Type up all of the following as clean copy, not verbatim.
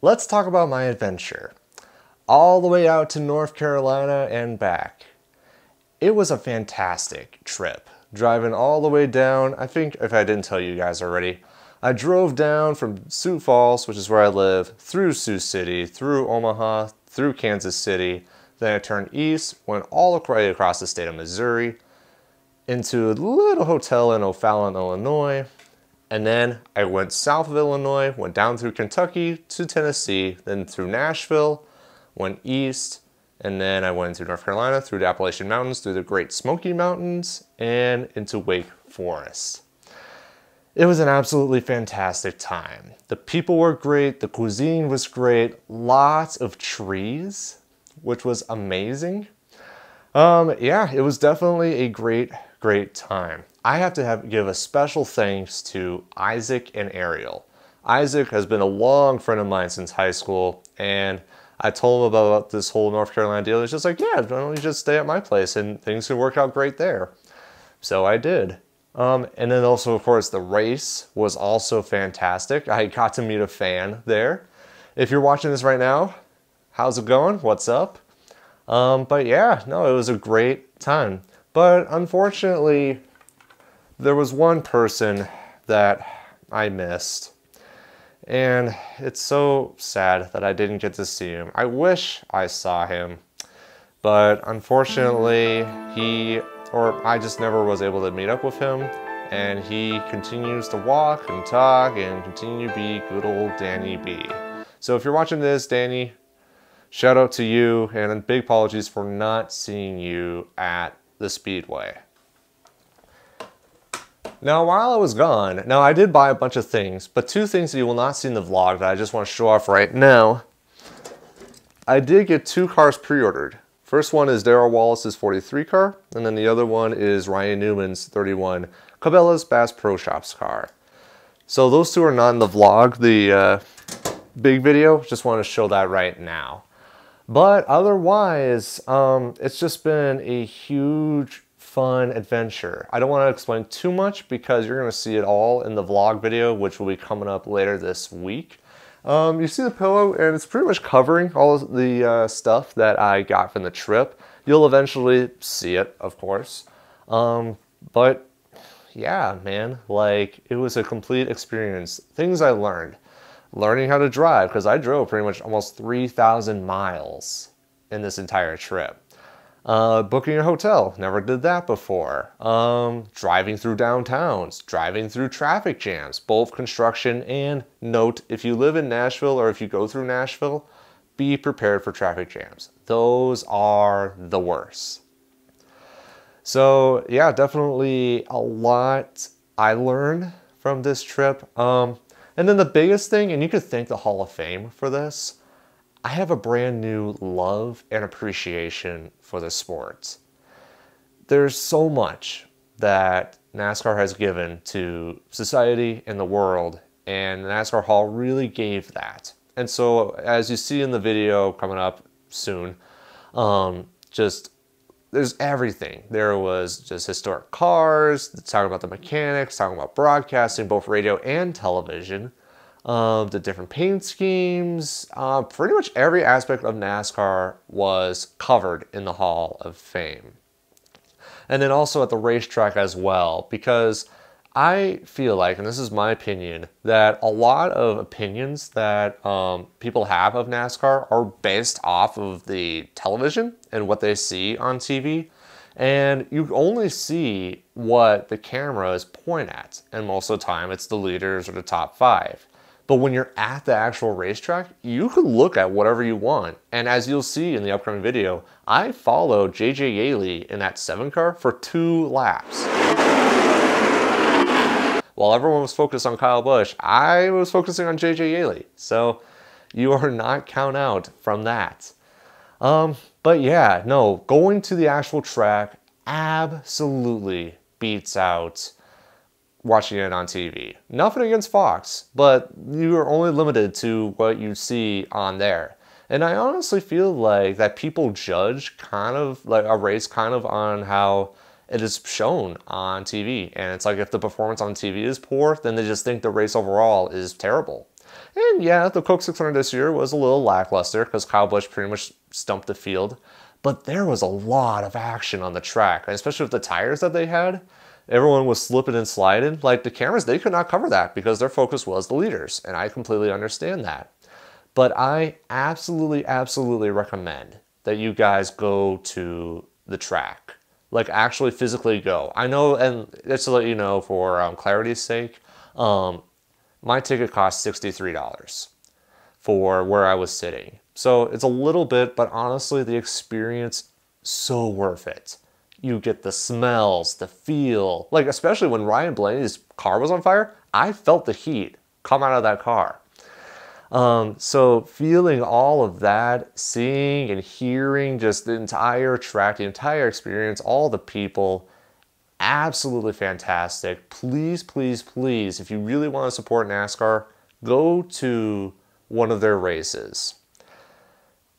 let's talk about my adventure. All the way out to North Carolina and back. It was a fantastic trip. Driving all the way down, I think if I didn't tell you guys already, I drove down from Sioux Falls, which is where I live, through Sioux City, through Omaha, through Kansas City. Then I turned east, went all the way across the state of Missouri, into a little hotel in O'Fallon, Illinois. And then I went south of Illinois, went down through Kentucky to Tennessee, then through Nashville, went east, and then I went to North Carolina through the Appalachian Mountains, through the Great Smoky Mountains, and into Wake Forest. It was an absolutely fantastic time. The people were great, the cuisine was great, lots of trees, which was amazing. Yeah, it was definitely a great time. I have to give a special thanks to Isaac and Ariel. Isaac has been a long friend of mine since high school, and I told him about this whole North Carolina deal. He's just like, yeah, why don't you just stay at my place and things can work out great there. So I did. And then also, of course, the race was also fantastic. I got to meet a fan there. If you're watching this right now, how's it going? What's up? But yeah, no, it was a great time. But unfortunately, there was one person that I missed. And it's so sad that I didn't get to see him. I wish I saw him. But unfortunately, I just never was able to meet up with him. And he continues to walk and talk and continue to be good old Danny B. So if you're watching this, Danny, shout out to you and big apologies for not seeing you at the Speedway. Now, while I was gone, I did buy a bunch of things, but two things that you will not see in the vlog that I just want to show off right now. I did get 2 cars pre-ordered. First one is Darrell Wallace's 43 car, and then the other one is Ryan Newman's 31 Cabela's Bass Pro Shops car. So those two are not in the vlog, the big video. Just want to show that right now. But otherwise, it's just been a huge, fun adventure. I don't want to explain too much because you're going to see it all in the vlog video, which will be coming up later this week. You see the pillow, and it's pretty much covering all of the stuff that I got from the trip. You'll eventually see it, of course. But yeah, man, like, it was a complete experience. Things I learned. Learning how to drive, because I drove pretty much almost 3,000 miles in this entire trip. Booking a hotel, never did that before. Driving through downtowns, driving through traffic jams, both construction and note, if you live in Nashville or if you go through Nashville, be prepared for traffic jams. Those are the worst. So yeah, definitely a lot I learned from this trip. And then the biggest thing, and you could thank the Hall of Fame for this, I have a brand new love and appreciation for the sport. There's so much that NASCAR has given to society and the world, and the NASCAR Hall really gave that. And so, as you see in the video coming up soon, there's everything. There was just historic cars, talking about the mechanics, talking about broadcasting, both radio and television, the different paint schemes. Pretty much every aspect of NASCAR was covered in the Hall of Fame. And then also at the racetrack as well, because I feel like, and this is my opinion, that a lot of opinions that people have of NASCAR are based off of the television and what they see on TV. And you only see what the cameras point at. And most of the time it's the leaders or the top 5. But when you're at the actual racetrack, you can look at whatever you want. And as you'll see in the upcoming video, I followed JJ Yeley in that 7 car for 2 laps. While everyone was focused on Kyle Busch, I was focusing on JJ Yeley. So you are not count out from that. But yeah, no, going to the actual track absolutely beats out watching it on TV. Nothing against Fox, but you are only limited to what you see on there. And I honestly feel like that people judge kind of like a race kind of on how it is shown on TV. And it's like if the performance on TV is poor, then they just think the race overall is terrible. And yeah, the Coke 600 this year was a little lackluster because Kyle Busch pretty much stumped the field. But there was a lot of action on the track, especially with the tires that they had. Everyone was slipping and sliding. Like the cameras, they could not cover that because their focus was the leaders. And I completely understand that. But I absolutely, absolutely recommend that you guys go to the track. Like actually physically go. I know, and just to let you know for clarity's sake, my ticket cost $63 for where I was sitting. So it's a little bit, but honestly, the experience, so worth it. You get the smells, the feel, like especially when Ryan Blaney's car was on fire, I felt the heat come out of that car. So feeling all of that, seeing and hearing just the entire track, the entire experience, all the people, absolutely fantastic. Please, please, please, if you really want to support NASCAR, go to one of their races.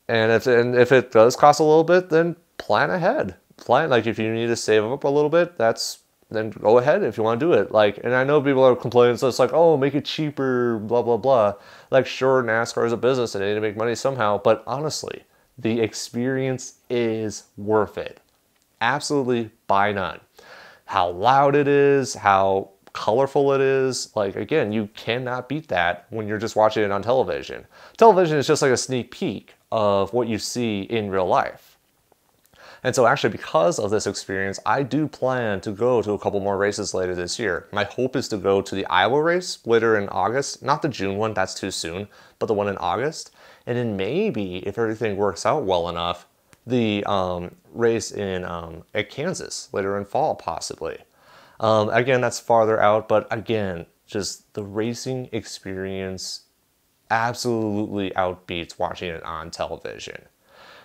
And if it does cost a little bit, then plan ahead. Plan, like if you need to save up a little bit, then go ahead if you want to do it. Like, and I know people are complaining, so it's like, oh, make it cheaper, blah, blah, blah. Like, sure, NASCAR is a business and they need to make money somehow, but honestly, the experience is worth it. Absolutely by none. How loud it is, how colorful it is. Like, again, you cannot beat that when you're just watching it on television. Television is just like a sneak peek of what you see in real life. And so actually, because of this experience, I do plan to go to a couple more races later this year. My hope is to go to the Iowa race later in August, not the June one, that's too soon, but the one in August. And then maybe, if everything works out well enough, the race in at Kansas later in fall, possibly. Again, that's farther out, but again, just the racing experience absolutely outbeats watching it on television.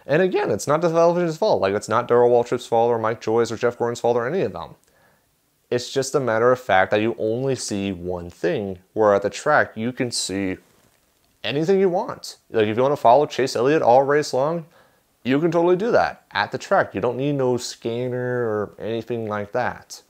And again, it's not the television's fault. Like, it's not Darrell Waltrip's fault or Mike Joy's or Jeff Gordon's fault or any of them. It's just a matter of fact that you only see one thing, where at the track, you can see anything you want. Like, if you want to follow Chase Elliott all race long, you can totally do that at the track. You don't need no scanner or anything like that.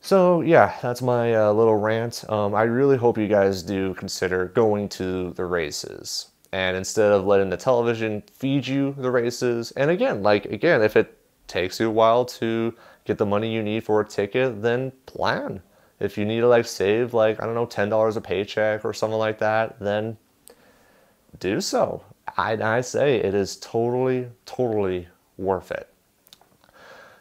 So yeah, that's my little rant. I really hope you guys do consider going to the races. And instead of letting the television feed you the races, and again, if it takes you a while to get the money you need for a ticket, then plan. If you need to save I don't know, $10 a paycheck or something like that, then do so. I say it is totally, totally worth it.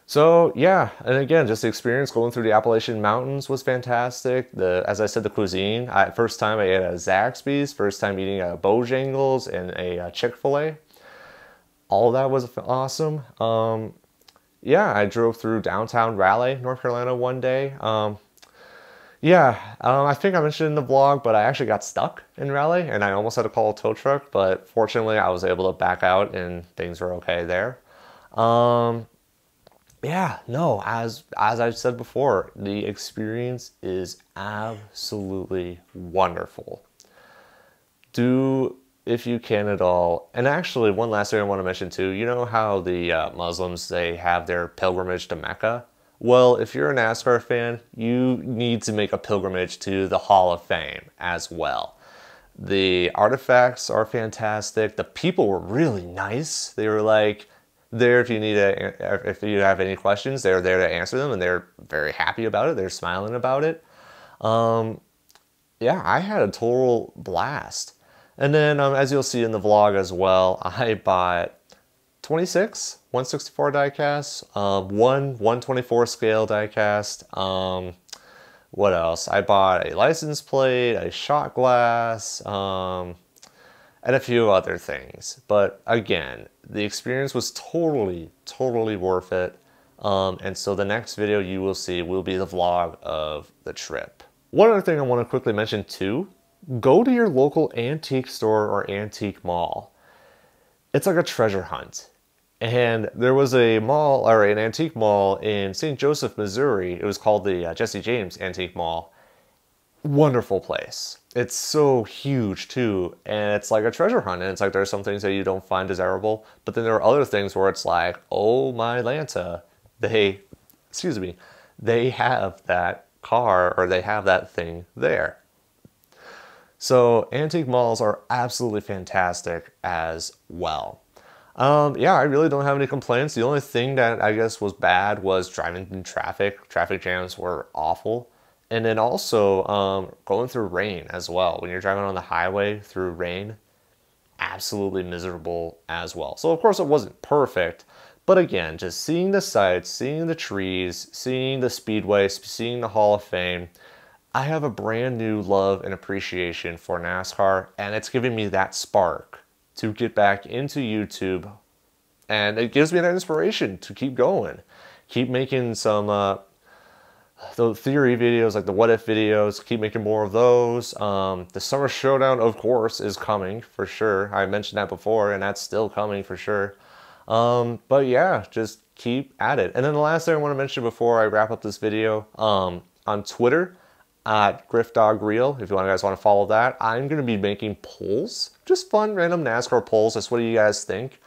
So yeah, and again, just the experience going through the Appalachian Mountains was fantastic. As I said, the cuisine. First time I ate at Zaxby's, first time eating at Bojangles and a Chick-fil-A. All of that was awesome. Yeah, I drove through downtown Raleigh, North Carolina one day. I think I mentioned in the vlog, but I actually got stuck in Raleigh and I almost had to call a tow truck, but fortunately I was able to back out and things were okay there. Yeah, no, as I've said before, the experience is absolutely wonderful. Do, if you can at all, and actually one last thing I want to mention too, you know how the Muslims, they have their pilgrimage to Mecca? Well, if you're a NASCAR fan, you need to make a pilgrimage to the Hall of Fame as well. The artifacts are fantastic. The people were really nice. They were there if you have any questions, they're there to answer them, and they're very happy about it. They're smiling about it. Yeah, I had a total blast. And then as you'll see in the vlog as well, I bought 26 1/64 diecasts, one 1/24 scale diecast. What else? I bought a license plate, a shot glass, and a few other things. But again, the experience was totally, totally worth it. And so the next video you will see will be the vlog of the trip. One other thing I want to quickly mention too, go to your local antique store or antique mall. It's like a treasure hunt. And there was a mall, or an antique mall in St. Joseph, Missouri. It was called the Jesse James Antique Mall. Wonderful place. It's so huge too, and it's like a treasure hunt, and it's like there's some things that you don't find desirable, but then there are other things where it's like, oh my Lanta, they have that car, or they have that thing there. So antique malls are absolutely fantastic as well. Yeah, I really don't have any complaints. The only thing that I guess was bad was driving in traffic. Traffic jams were awful. And then also going through rain as well. When you're driving on the highway through rain, absolutely miserable as well. So of course it wasn't perfect, but again, just seeing the sights, seeing the trees, seeing the speedway, seeing the Hall of Fame, I have a brand new love and appreciation for NASCAR, and it's giving me that spark to get back into YouTube, and it gives me that inspiration to keep going, keep making some the theory videos, like the what if videos, keep making more of those. The Summer Showdown, of course, is coming for sure. I mentioned that before, and that's still coming for sure. But yeah, just keep at it. And then the last thing I want to mention before I wrap up this video, on Twitter, at GriffDogReel, if you guys want to follow that, I'm going to be making polls, just fun, random NASCAR polls. That's what do you guys think?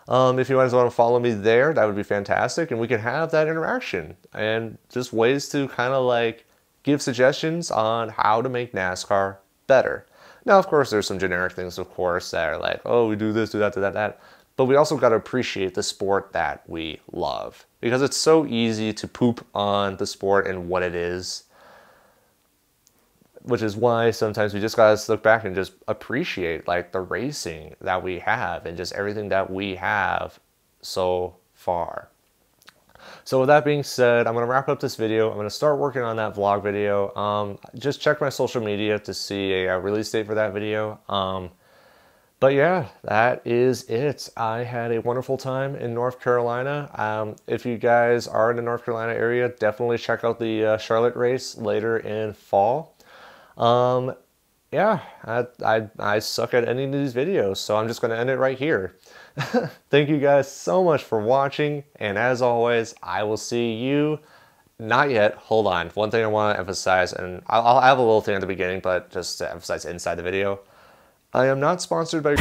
If you guys want to follow me there, that would be fantastic, and we can have that interaction and just ways to kind of like give suggestions on how to make NASCAR better. Now, of course, there's some generic things, of course, that are like, oh, we do this, do that, do that, that. But we also got to appreciate the sport that we love, because it's so easy to poop on the sport and what it is, which is why sometimes we just gotta look back and just appreciate like the racing that we have and just everything that we have so far. So with that being said, I'm gonna wrap up this video. I'm gonna start working on that vlog video. Just check my social media to see a release date for that video. But yeah, that is it. I had a wonderful time in North Carolina. If you guys are in the North Carolina area, definitely check out the Charlotte race later in fall. Yeah, I suck at ending these videos, so I'm just going to end it right here. Thank you guys so much for watching, and as always, I will see you, not yet, hold on, one thing I want to emphasize, and I'll have a little thing at the beginning, but just to emphasize inside the video, I am not sponsored by